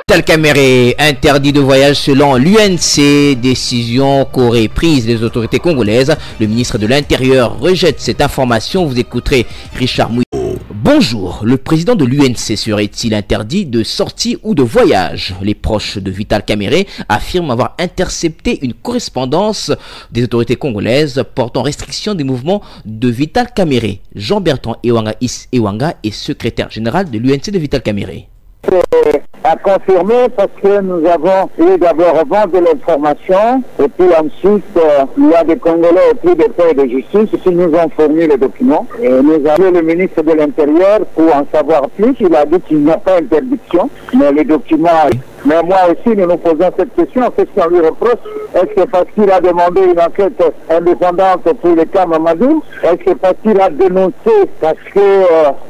Vital Kamerhe interdit de voyage selon l'UNC, décision qu'auraient prise les autorités congolaises. Le ministre de l'Intérieur rejette cette information. Vous écouterez Richard Mouy. Bonjour, le président de l'UNC serait-il interdit de sortie ou de voyage? Les proches de Vital Kamerhe affirment avoir intercepté une correspondance des autorités congolaises portant restriction des mouvements de Vital Kamerhe. Jean-Bertrand Ewanga est secrétaire général de l'UNC de Vital Kamerhe. À confirmer parce que nous avons eu d'abord vent de l'information et puis ensuite il y a des Congolais et puis des paix de justice qui nous ont fourni les documents et nous avons le ministre de l'Intérieur pour en savoir plus. Il a dit qu'il n'y a pas d'interdiction mais les documents. Mais moi aussi, nous nous posons cette question. Qu'est-ce qu'on lui reproche? Est-ce que parce qu'il a demandé une enquête indépendante pour le cas Mamadou? Est-ce que parce qu'il a dénoncé parce que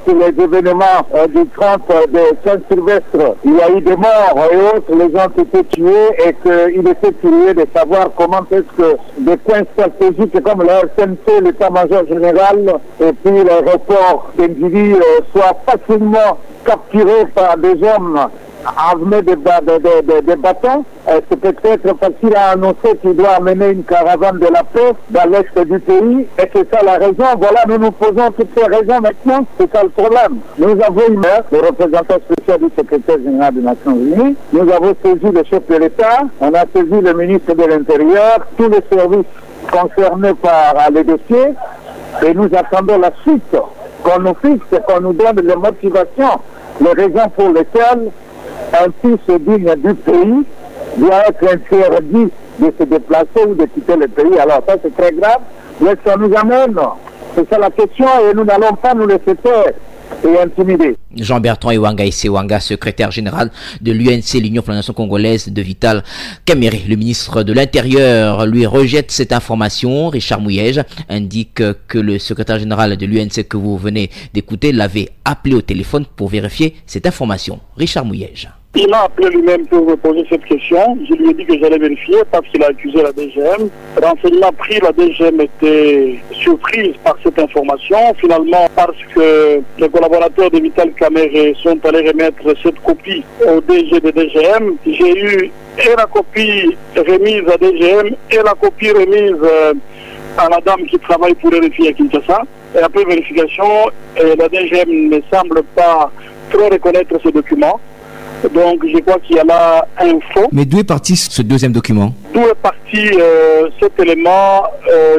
sur les événements du 30 de Saint-Sylvestre, il y a eu des morts et autres, les gens ont été tués et qu'il était curieux de savoir comment est-ce que des points stratégiques comme le RCNC, l'état-major général et puis les reports d'individus soient facilement capturés par des hommes armé des bâtons. C'est peut-être facile à annoncer qu'il doit amener une caravane de la paix dans l'est du pays. Et c'est ça la raison. Voilà, nous nous posons toutes ces raisons maintenant. C'est ça le problème. Nous avons une le représentant spécial du secrétaire général des Nations Unies. Nous avons saisi le chef de l'État. On a saisi le ministre de l'Intérieur. Tous les services concernés par les dossiers. Et nous attendons la suite qu'on nous fixe, qu'on nous donne les motivations, les raisons pour lesquelles un fils digne du pays doit être interdit de se déplacer ou de quitter le pays. Alors ça c'est très grave. Mais ça nous amène. C'est ça la question et nous n'allons pas nous laisser faire et intimider. Jean-Bertrand Ewanga, secrétaire général de l'UNC, l'Union pour la Nation Congolaise de Vital Kamerhe. Le ministre de l'Intérieur lui rejette cette information. Richard Mouy indique que le secrétaire général de l'UNC que vous venez d'écouter l'avait appelé au téléphone pour vérifier cette information. Richard Mouy. Il m'a appelé lui-même pour me poser cette question. Je lui ai dit que j'allais vérifier parce qu'il a accusé la DGM. Renseignement pris, la DGM était surprise par cette information. Finalement, parce que les collaborateurs de Vital Kamerhe sont allés remettre cette copie au DG de DGM, j'ai eu et la copie remise à DGM et la copie remise à la dame qui travaille pour RFI à Kinshasa. Et après vérification, la DGM ne semble pas trop reconnaître ce document. Donc je crois qu'il y a là un faux. Mais d'où est parti ce deuxième document? D'où est parti cet élément?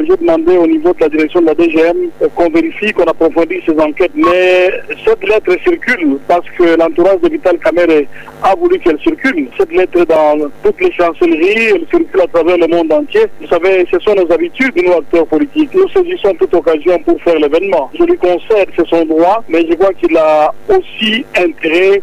J'ai demandé au niveau de la direction de la DGM qu'on vérifie, qu'on approfondisse ces enquêtes. Mais cette lettre circule parce que l'entourage de Vital Kamerhe a voulu qu'elle circule. Cette lettre dans toutes les chancelleries, elle circule à travers le monde entier. Vous savez, ce sont nos habitudes de nos acteurs politiques. Nous saisissons toute occasion pour faire l'événement. Je lui concède, c'est son droit, mais je crois qu'il a aussi intérêt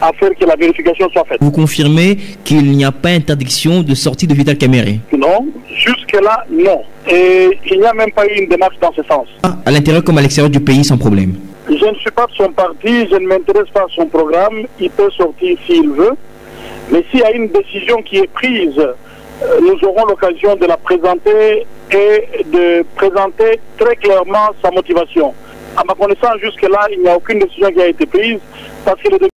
à faire que la vérification soit faite. Vous confirmez qu'il n'y a pas interdiction de sortie de Vital Kamerhe? Non, jusque-là, non. Et il n'y a même pas eu une démarche dans ce sens. À l'intérieur comme à l'extérieur du pays, sans problème? Je ne suis pas de son parti, je ne m'intéresse pas à son programme. Il peut sortir s'il veut. Mais s'il y a une décision qui est prise, nous aurons l'occasion de la présenter et de présenter très clairement sa motivation. À ma connaissance, jusque-là, il n'y a aucune décision qui a été prise parce que